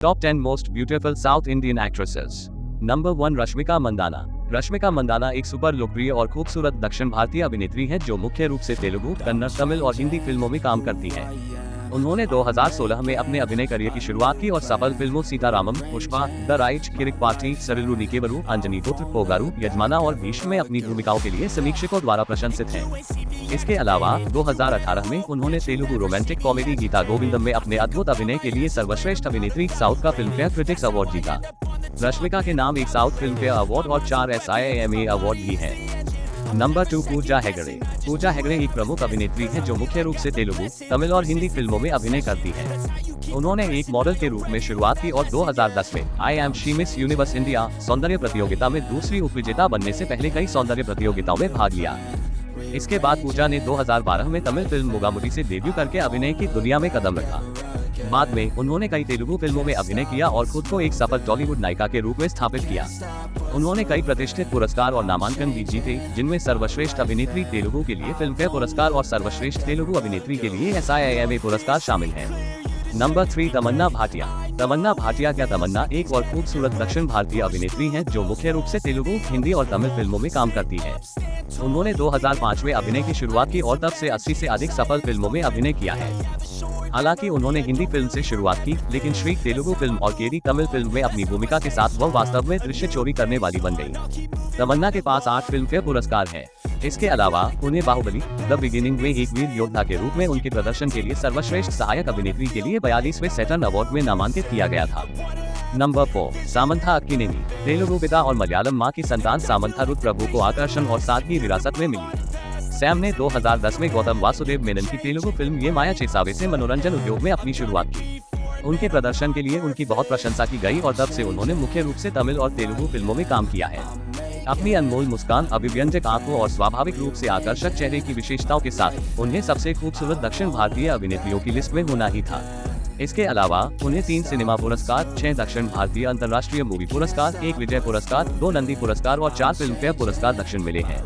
Top 10 most beautiful south Indian actresses. Number 1 Rashmika Mandanna. Rashmika Mandanna एक super लोकप्रिय और खूबसूरत दक्षिण भारतीय अभिनेत्री हैं जो मुख्य रूप से तेलुगु, कन्नड़, तमिल और हिंदी फिल्मों में काम करती हैं। उन्होंने 2016 में अपने अभिनय करियर की शुरुआत की और सफल फिल्मों Sita Ramam, Pushpa, the rise, Kirik party, Sarileru Neekevvaru, Anjani Putra, Pogaru, यजमाना और भीष्म में अपनी भूमिकाओं के लिए समीक्षकों द्वारा प्रशंसित हैं। इसके अलावा 2018 में उन्होंने तेलुगु रोमांटिक कॉमेडी गीता गोविंदम में अपने अद्भुत अभिनय के लिए सर्वश्रेष्ठ अभिनेत्री साउथ का फिल्मफेयर क्रिटिक्स अवार्ड जीता। रश्मिका के नाम एक साउथ फिल्मफेयर अवार्ड और 4 SIIMA अवार्ड भी हैं। नंबर 2 पूजा हेगड़े। पूजा हेगड़े एक प्रमुख अभिनेत्री है जो मुख्य रूप से तेलुगु, तमिल और हिंदी फिल्मों में अभिनय करती है। उन्होंने एक मॉडल के रूप में शुरुआत की और 2010 में I am she miss universe India सौंदर्य प्रतियोगिता में दूसरी उपविजेता बनने से पहले कई सौंदर्य प्रतियोगिताओं में भाग लिया। इसके बाद पूजा ने 2012 में तमिल फिल्म मुगामुडी से डेब्यू करके अभिनय की दुनिया में कदम रखा। बाद में उन्होंने कई तेलुगु फिल्मों में अभिनय किया और खुद को एक सफल टॉलीवुड नायिका के रूप में स्थापित किया। उन्होंने कई प्रतिष्ठित पुरस्कार और नामांकन भी जीते, जिनमें सर्वश्रेष्ठ अभिनेत्री तेलुगु के लिए फिल्मफेयर पुरस्कार और सर्वश्रेष्ठ तेलुगु अभिनेत्री के लिए SIIMA पुरस्कार शामिल हैं। नंबर 3 तमन्ना भाटिया। तमन्ना भाटिया क्या तमन्ना एक और खूबसूरत दक्षिण भारतीय अभिनेत्री हैं जो मुख्य रूप से तेलुगु, हिंदी और तमिल फिल्मों में काम करती है। उन्होंने 2005 में अभिनय की शुरुआत की और तब से 80 से अधिक सफल फिल्मों में अभिनय किया है। हालांकि उन्होंने हिंदी फिल्म से शुरुआत की, लेकिन श्री तेलुगु फिल्म और केरी तमिल फिल्म में अपनी भूमिका के साथ वह वास्तव में दृश्य चोरी करने वाली बन गई। तमन्ना के पास 8 फिल्मफेयर पुरस्कार हैं। इसके अलावा उन्हें बाहुबली द बिगिनिंग में एक वीर योद्धा के रूप में उनके प्रदर्शन के लिए सर्वश्रेष्ठ सहायक अभिनेत्री के लिए 42वें सैटर्न अवार्ड में नामांकित किया गया था। Number 4 Samantha Akkineni. तेलुगु पिता और मलयालम मां की संतान सामंथा रुद्र प्रभु को आकर्षण और सादगी विरासत में मिली। सैम ने 2010 में गौतम वासुदेव मेनन की तेलुगु फिल्म ये माया चेसावे से मनोरंजन उद्योग में अपनी शुरुआत की। उनके प्रदर्शन के लिए उनकी बहुत प्रशंसा की गई और तब से उन्होंने मुख्य रूप से तमिल और तेलुगु फिल्मों में काम किया है। अपनी अनमोल मुस्कान, अभिव्यंजक आंखों और स्वाभाविक रूप से आकर्षक चेहरे की विशेषताओं के साथ उन्हें सबसे खूबसूरत दक्षिण भारतीय अभिनेत्रियों की लिस्ट में होना ही था। इसके अलावा उन्हें 3 सिनेमा पुरस्कार, 6 दक्षिण भारतीय अंतर्राष्ट्रीय मूवी पुरस्कार, 1 विजय पुरस्कार, 2 नंदी पुरस्कार और 4 फिल्मफेयर पुरस्कार दक्षिण मिले हैं।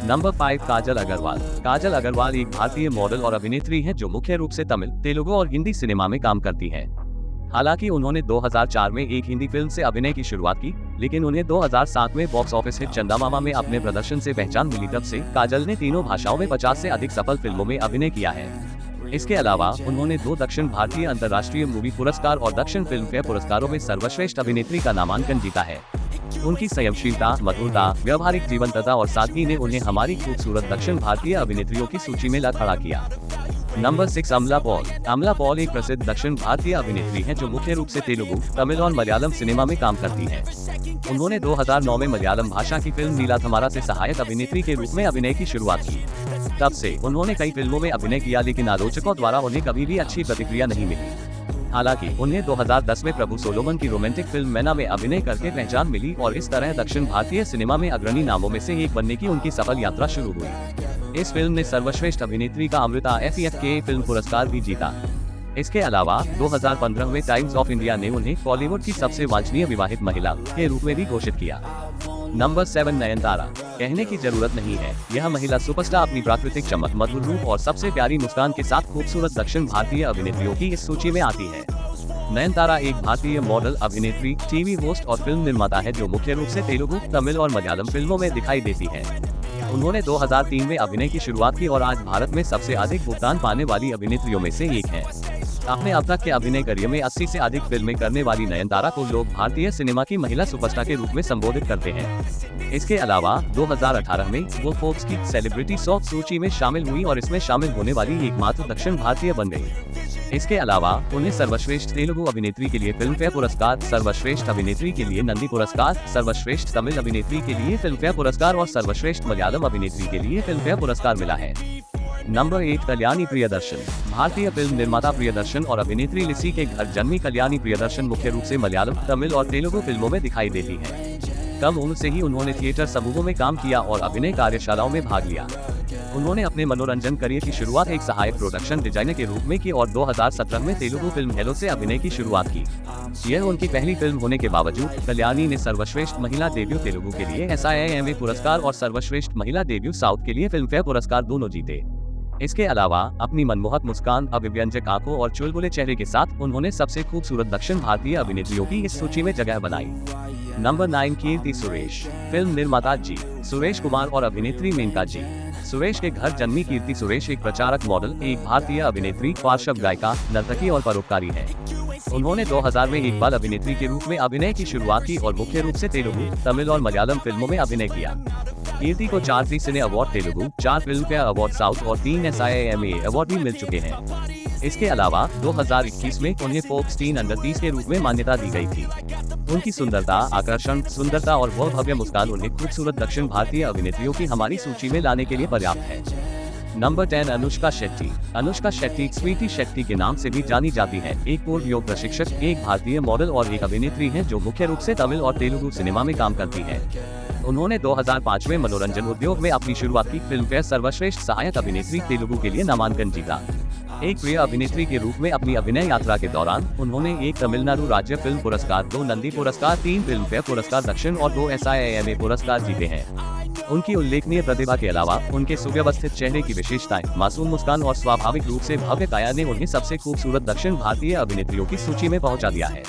नंबर 5 काजल अग्रवाल। काजल अग्रवाल एक भारतीय मॉडल और अभिनेत्री हैं जो मुख्य रूप से तमिल, तेलुगु और हिंदी सिनेमा में काम करती हैं। हालांकि उन्होंने 2004 में एक हिंदी फिल्म से अभिनय की शुरुआत की, लेकिन उन्हें 2007 में बॉक्स ऑफिस हिट चंदा मामा में अपने प्रदर्शन से पहचान मिली। तब से काजल ने तीनों भाषाओं में 50 से अधिक सफल फिल्मों में अभिनय किया है। इसके अलावा उन्होंने 2 दक्षिण भारतीय अंतर्राष्ट्रीय मूवी पुरस्कार और दक्षिण फिल्मफेयर पुरस्कारों में सर्वश्रेष्ठ अभिनेत्री का नामांकन जीता है। उनकी संयमशीलता, मधुरता, व्यवहारिक जीवंतता और सादगी ने उन्हें हमारी खूबसूरत दक्षिण भारतीय अभिनेत्रियों की सूची में ला खड़ा किया। नंबर 6 अमला पॉल। अमला पॉल एक प्रसिद्ध दक्षिण भारतीय अभिनेत्री हैं जो मुख्य रूप से तेलुगु, तमिल और मलयालम सिनेमा में काम करती हैं। उन्होंने 2009 में मलयालम भाषा की फिल्म नीलाथमारा से सहायक अभिनेत्री के रूप में अभिनय की शुरुआत की। तब से उन्होंने कई फिल्मों में अभिनय किया, लेकिन आलोचकों द्वारा उन्हें कभी भी अच्छी प्रतिक्रिया नहीं मिली। हालांकि उन्हें 2010 में प्रभु सोलोमन की रोमांटिक फिल्म मैना में अभिनय करके पहचान मिली और इस तरह दक्षिण भारतीय सिनेमा में अग्रणी नामों में से एक बनने की उनकी सफल यात्रा शुरू हुई। इस फिल्म ने सर्वश्रेष्ठ अभिनेत्री का अमृता FEFK फिल्म पुरस्कार भी जीता। इसके अलावा 2015 में टाइम्स ऑफ इंडिया ने उन्हें बॉलीवुड की सबसे वांछनीय विवाहित महिला के रूप में भी घोषित किया। नंबर 7 नयनतारा। कहने की जरूरत नहीं है, यह महिला सुपरस्टार अपनी प्राकृतिक चमक, मधुर रूप और सबसे प्यारी मुस्कान के साथ खूबसूरत दक्षिण भारतीय अभिनेत्रियों की इस सूची में आती है। नयनतारा एक भारतीय मॉडल, अभिनेत्री, टीवी होस्ट और फिल्म निर्माता है जो मुख्य रूप से तेलुगु, तमिल और मलयालम फिल्मों में दिखाई देती है। उन्होंने 2003 में अभिनय की शुरुआत की और आज भारत में सबसे अधिक भुगतान पाने वाली अभिनेत्रियों में से एक है। अपने अब तक के अभिनय करियर में 80 से अधिक फिल्में करने वाली नयनतारा को लोग भारतीय सिनेमा की महिला सुपरस्टार के रूप में संबोधित करते हैं। इसके अलावा 2018 में वो फोर्ब्स की सेलिब्रिटी 100 सूची में शामिल हुई और इसमें शामिल होने वाली एकमात्र दक्षिण भारतीय बन गई। इसके अलावा उन्हें सर्वश्रेष्ठ तेलुगु अभिनेत्री के लिए फिल्मफेयर पुरस्कार, सर्वश्रेष्ठ अभिनेत्री के लिए नंदी पुरस्कार, सर्वश्रेष्ठ तमिल अभिनेत्री के लिए फिल्मफेयर पुरस्कार और सर्वश्रेष्ठ मलयालम अभिनेत्री के लिए फिल्मफेयर पुरस्कार मिला है। नंबर 8 कल्याणी प्रियदर्शन। भारतीय फिल्म निर्माता प्रियदर्शन और अभिनेत्री लिसी के घर जन्मी कल्याणी प्रियदर्शन मुख्य रूप से मलयालम, तमिल और तेलुगु फिल्मों में दिखाई देती है। कम उम्र से ही उन्होंने थिएटर समूहों में काम किया और अभिनय कार्यशालाओं में भाग लिया। उन्होंने अपने मनोरंजन करियर की शुरुआत एक सहायक प्रोडक्शन डिजाइनर के रूप में की और 2017 में तेलुगु फिल्म हेलो से अभिनय की शुरुआत की। यह उनकी पहली फिल्म होने के बावजूद कल्याणी ने सर्वश्रेष्ठ महिला डेब्यू तेलुगु के लिए SIIMA पुरस्कार और सर्वश्रेष्ठ महिला डेब्यू साउथ के लिए फिल्मफेयर पुरस्कार दोनों जीते। इसके अलावा अपनी मनमोहक मुस्कान, अभिव्यंजक आंखों और चुलबुले चेहरे के साथ उन्होंने सबसे खूबसूरत दक्षिण भारतीय अभिनेत्रियों की इस सूची में जगह बनाई। नंबर 9 कीर्ति सुरेश। फिल्म निर्माता जी सुरेश कुमार और अभिनेत्री मेनका जी सुरेश के घर जन्मी कीर्ति सुरेश एक प्रचारक, मॉडल, एक भारतीय अभिनेत्री, पार्श्व गायिका, नर्तकी और परोपकारी है। उन्होंने 2000 में एक बाल अभिनेत्री के रूप में अभिनय की शुरुआत की और मुख्य रूप से तेलुगु, तमिल और मलयालम फिल्मों में अभिनय किया। कीर्ति को 4 Zee cine award Telugu, 4 Filmfare award south और 3 SIIMA अवार्ड भी मिल चुके हैं। इसके अलावा 2021 में उन्हें फोर्ब्स टीन अंडर 30 के रूप में मान्यता दी गई थी। उनकी सुंदरता, आकर्षण, सुंदरता और वह भव्य मुस्कान उन्हें खूबसूरत दक्षिण भारतीय अभिनेत्रियों की हमारी सूची में लाने के लिए पर्याप्त है। नंबर 10 अनुष्का शेट्टी। अनुष्का शेट्टी स्वीटी शेट्टी के नाम से भी जानी जाती है। एक पूर्व योग प्रशिक्षक, एक भारतीय मॉडल और एक अभिनेत्री हैं जो मुख्य रूप से तमिल और तेलुगु सिनेमा में काम करती है। उन्होंने 2005 में मनोरंजन उद्योग में अपनी शुरुआत की। फिल्म फेयर सर्वश्रेष्ठ सहायक अभिनेत्री तेलुगु के लिए नामांकन जीता। एक प्रिय अभिनेत्री के रूप में अपनी अभिनय यात्रा के दौरान उन्होंने एक तमिलनाडु राज्य फिल्म पुरस्कार, 2 नंदी पुरस्कार, 3 फिल्म फेयर पुरस्कार दक्षिण और 2 SIIMA पुरस्कार जीते हैं। उनकी उल्लेखनीय प्रतिभा के अलावा उनके सुव्यवस्थित चेहरे की विशेषताएं, मासूम मुस्कान और स्वाभाविक रूप से भव्य काया ने उन्हें सबसे खूबसूरत दक्षिण भारतीय अभिनेत्रियों की सूची में पहुंचा दिया है।